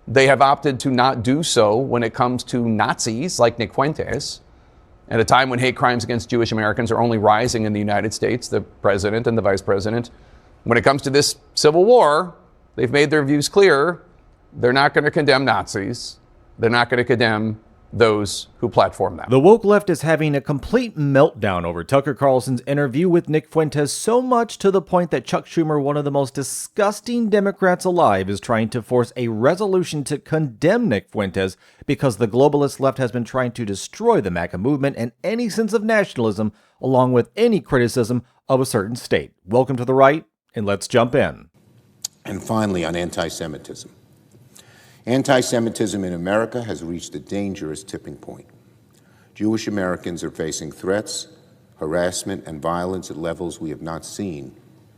They have opted to not do so when it comes to Nazis like Nick Fuentes. At a time when hate crimes against Jewish Americans are only rising in the United States, the president and the vice president, when it comes to this civil war, they've made their views clear. They're not going to condemn Nazis. They're not going to condemn those who platform them. The woke left is having a complete meltdown over Tucker Carlson's interview with Nick Fuentes, so much to the point that Chuck Schumer, one of the most disgusting Democrats alive, is trying to force a resolution to condemn Nick Fuentes because the globalist left has been trying to destroy the MAGA movement and any sense of nationalism, along with any criticism of a certain state. Welcome to the right, and let's jump in. And finally, on anti-Semitism. Anti-Semitism in America has reached a dangerous tipping point. Jewish Americans are facing threats, harassment, and violence at levels we have not seen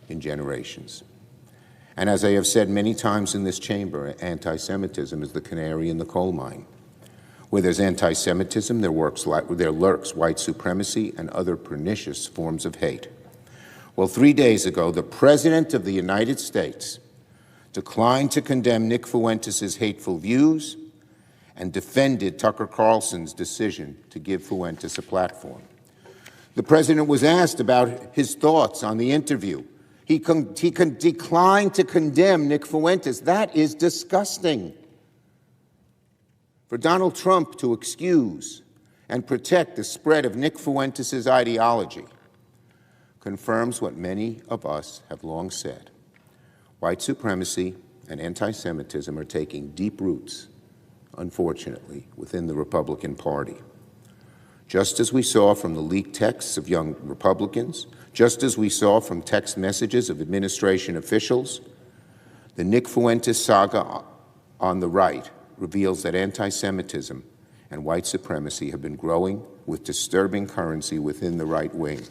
in generations. And as I have said many times in this chamber, anti-Semitism is the canary in the coal mine. Where there's anti-Semitism, there lurks white supremacy and other pernicious forms of hate. Well, 3 days ago, the President of the United States declined to condemn Nick Fuentes' hateful views and defended Tucker Carlson's decision to give Fuentes a platform. The president was asked about his thoughts on the interview. He declined to condemn Nick Fuentes. That is disgusting. For Donald Trump to excuse and protect the spread of Nick Fuentes' ideology confirms what many of us have long said. White supremacy and anti-Semitism are taking deep roots, unfortunately, within the Republican Party. Just as we saw from the leaked texts of young Republicans, just as we saw from text messages of administration officials, the Nick Fuentes saga on the right reveals that anti-Semitism and white supremacy have been growing with disturbing currency within the right wing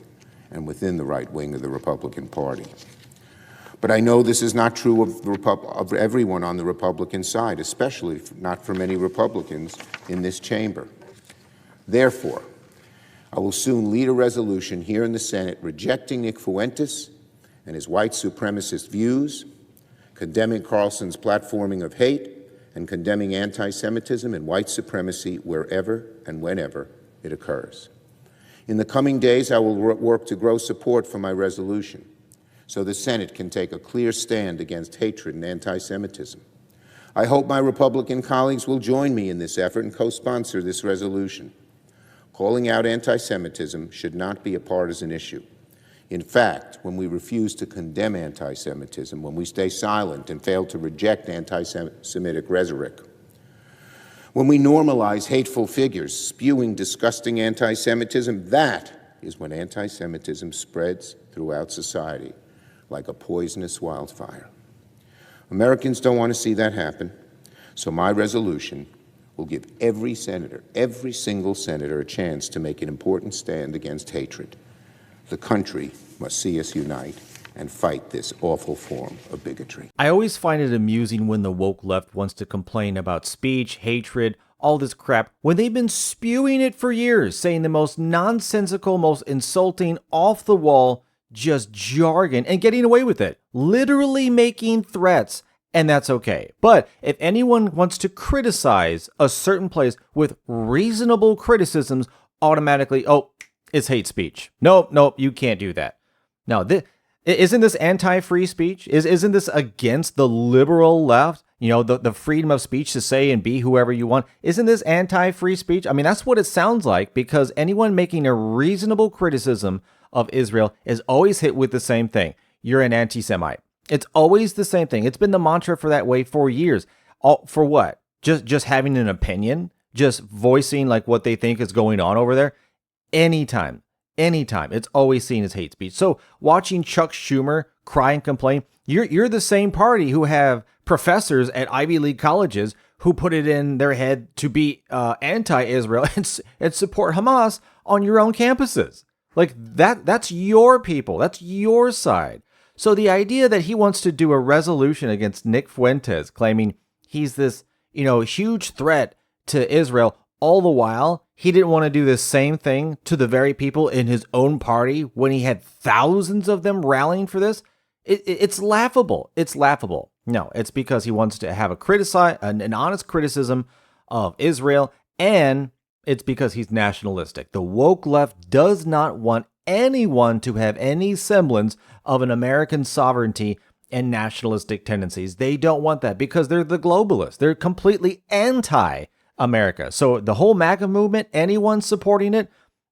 and within the right wing of the Republican Party. But I know this is not true of everyone on the Republican side, especially not for many Republicans in this chamber. Therefore, I will soon lead a resolution here in the Senate rejecting Nick Fuentes and his white supremacist views, condemning Carlson's platforming of hate, and condemning anti-Semitism and white supremacy wherever and whenever it occurs. In the coming days, I will work to grow support for my resolution, so the Senate can take a clear stand against hatred and anti-Semitism. I hope my Republican colleagues will join me in this effort and co-sponsor this resolution. Calling out anti-Semitism should not be a partisan issue. In fact, when we refuse to condemn anti-Semitism, when we stay silent and fail to reject anti-Semitic rhetoric, when we normalize hateful figures spewing disgusting anti-Semitism, that is when anti-Semitism spreads throughout society like a poisonous wildfire. Americans don't want to see that happen, so my resolution will give every single senator, a chance to make an important stand against hatred. The country must see us unite and fight this awful form of bigotry. I always find it amusing when the woke left wants to complain about speech, hatred, all this crap, when they've been spewing it for years, saying the most nonsensical, most insulting, off-the-wall, just jargon, and getting away with it, literally making threats, and that's okay. But if anyone wants to criticize a certain place with reasonable criticisms, automatically, oh, it's hate speech. Nope, you can't do that. Now, isn't this anti-free speech? Isn't this against the liberal left? You know, the freedom of speech to say and be whoever you want. Isn't this anti-free speech? I mean, that's what it sounds like, because anyone making a reasonable criticism of Israel is always hit with the same thing. You're an anti-Semite. It's always the same thing. It's been the mantra for that way for years. For what? Just having an opinion? Just voicing like what they think is going on over there? Anytime, it's always seen as hate speech. So watching Chuck Schumer cry and complain, you're the same party who have professors at Ivy League colleges who put it in their head to be anti-Israel and support Hamas on your own campuses. Like that's your people. That's your side. So the idea that he wants to do a resolution against Nick Fuentes, claiming he's this, huge threat to Israel, all the while he didn't want to do the same thing to the very people in his own party when he had thousands of them rallying for this. It's laughable. It's laughable. No, it's because he wants to have an honest criticism of Israel, and it's because he's nationalistic. The woke left does not want anyone to have any semblance of an American sovereignty and nationalistic tendencies. They don't want that because they're the globalists. They're completely anti-America. So the whole MAGA movement, anyone supporting it,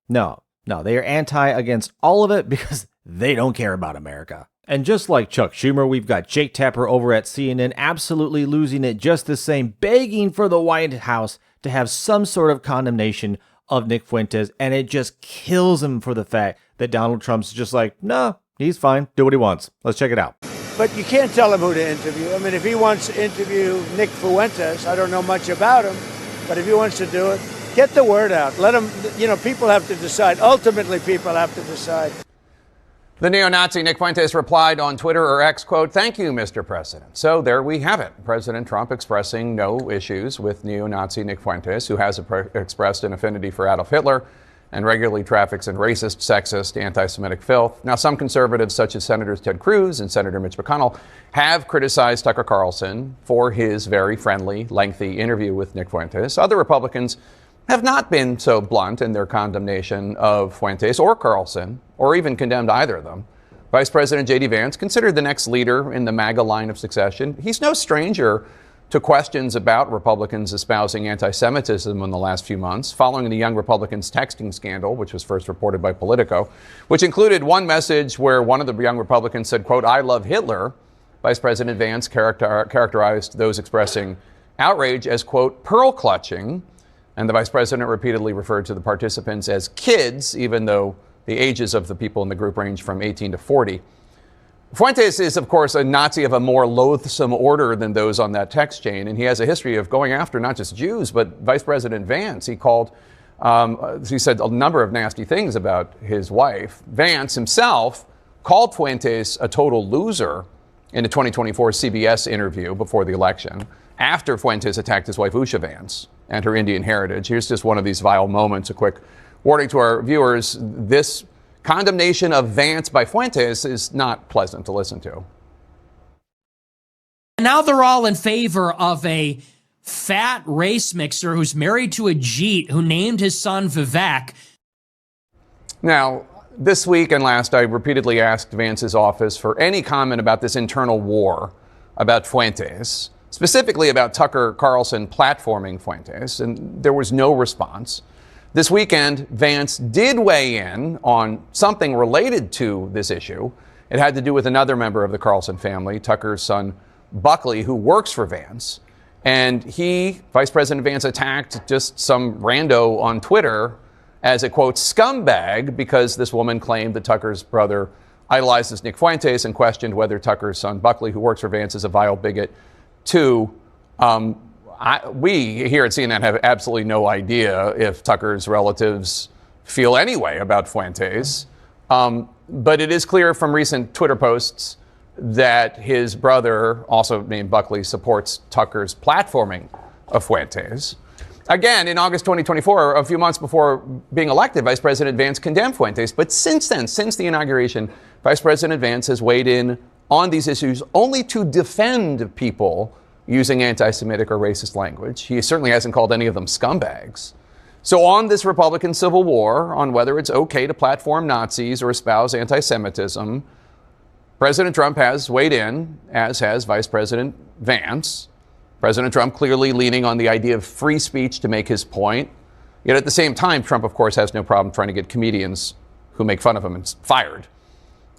no, they are anti against all of it because they don't care about America. And just like Chuck Schumer, we've got Jake Tapper over at CNN absolutely losing it just the same, begging for the White House to have some sort of condemnation of Nick Fuentes, and it just kills him for the fact that Donald Trump's just like, no, he's fine, do what he wants. Let's check it out. But you can't tell him who to interview. I mean, if he wants to interview Nick Fuentes, I don't know much about him, but if he wants to do it, get the word out. Let him, people have to decide. Ultimately, people have to decide. The neo-Nazi Nick Fuentes replied on Twitter or X, quote, "Thank you, Mr. President." So there we have it. President Trump expressing no issues with neo-Nazi Nick Fuentes, who has expressed an affinity for Adolf Hitler and regularly traffics in racist, sexist, anti-Semitic filth. Now, some conservatives, such as Senators Ted Cruz and Senator Mitch McConnell, have criticized Tucker Carlson for his very friendly, lengthy interview with Nick Fuentes. Other Republicans have not been so blunt in their condemnation of Fuentes or Carlson, or even condemned either of them. Vice President J.D. Vance, considered the next leader in the MAGA line of succession, he's no stranger to questions about Republicans espousing anti-Semitism in the last few months, following the Young Republicans texting scandal, which was first reported by Politico, which included one message where one of the young Republicans said, quote, "I love Hitler." Vice President Vance characterized those expressing outrage as, quote, "pearl clutching." And the vice president repeatedly referred to the participants as kids, even though the ages of the people in the group range from 18 to 40. Fuentes is, of course, a Nazi of a more loathsome order than those on that text chain, and he has a history of going after not just Jews, but Vice President Vance. He said a number of nasty things about his wife. Vance himself called Fuentes a total loser in a 2024 CBS interview before the election, after Fuentes attacked his wife, Usha Vance, and her Indian heritage. Here's just one of these vile moments. A quick warning to our viewers. This condemnation of Vance by Fuentes is not pleasant to listen to. Now they're all in favor of a fat race mixer who's married to a Jeet who named his son Vivek. Now, this week and last, I repeatedly asked Vance's office for any comment about this internal war about Fuentes, specifically about Tucker Carlson platforming Fuentes, and there was no response. This weekend, Vance did weigh in on something related to this issue. It had to do with another member of the Carlson family, Tucker's son, Buckley, who works for Vance. And Vice President Vance, attacked just some rando on Twitter as a, quote, scumbag, because this woman claimed that Tucker's brother idolizes Nick Fuentes and questioned whether Tucker's son, Buckley, who works for Vance, is a vile bigot, too. We here at CNN have absolutely no idea if Tucker's relatives feel any way about Fuentes. But it is clear from recent Twitter posts that his brother, also named Buckley, supports Tucker's platforming of Fuentes. Again, in August 2024, a few months before being elected, Vice President Vance condemned Fuentes. But since then, since the inauguration, Vice President Vance has weighed in on these issues only to defend people using anti-Semitic or racist language. He certainly hasn't called any of them scumbags. So on this Republican civil war, on whether it's okay to platform Nazis or espouse anti-Semitism, President Trump has weighed in, as has Vice President Vance. President Trump clearly leaning on the idea of free speech to make his point. Yet at the same time, Trump, of course, has no problem trying to get comedians who make fun of him fired.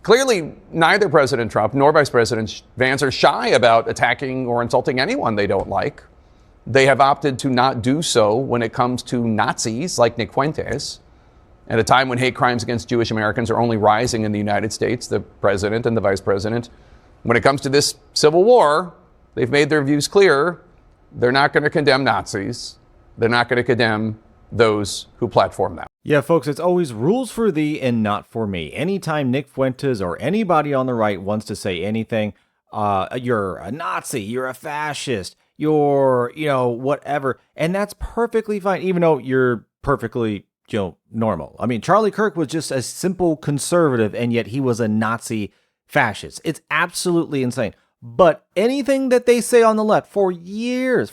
Clearly, neither President Trump nor Vice President Vance are shy about attacking or insulting anyone they don't like. They have opted to not do so when it comes to Nazis like Nick Fuentes. At a time when hate crimes against Jewish Americans are only rising in the United States, the president and the vice president, when it comes to this civil war, they've made their views clear. They're not going to condemn Nazis. They're not going to condemn those who platform them. Yeah, folks, it's always rules for thee and not for me. Anytime Nick Fuentes or anybody on the right wants to say anything, you're a Nazi, you're a fascist, you're, whatever. And that's perfectly fine, even though you're perfectly, normal. I mean, Charlie Kirk was just a simple conservative, and yet he was a Nazi fascist. It's absolutely insane. But anything that they say on the left for years,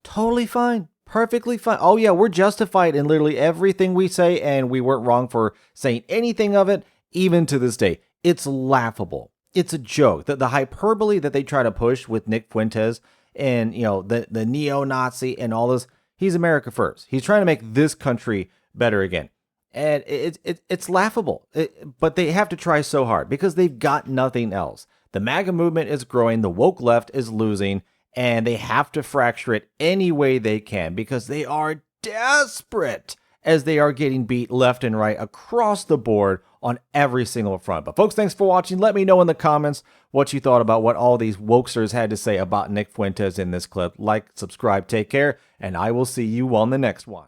totally fine, perfectly fine. Oh yeah, we're justified in literally everything we say, and we weren't wrong for saying anything of it, even to this day. It's laughable. It's a joke. The hyperbole that they try to push with Nick Fuentes and, the neo-Nazi and all this, he's America first. He's trying to make this country better again. And it's laughable. But they have to try so hard because they've got nothing else. The MAGA movement is growing, the woke left is losing, and they have to fracture it any way they can because they are desperate as they are getting beat left and right across the board on every single front. But folks, thanks for watching. Let me know in the comments what you thought about what all these wokesters had to say about Nick Fuentes in this clip. Like, subscribe, take care, and I will see you on the next one.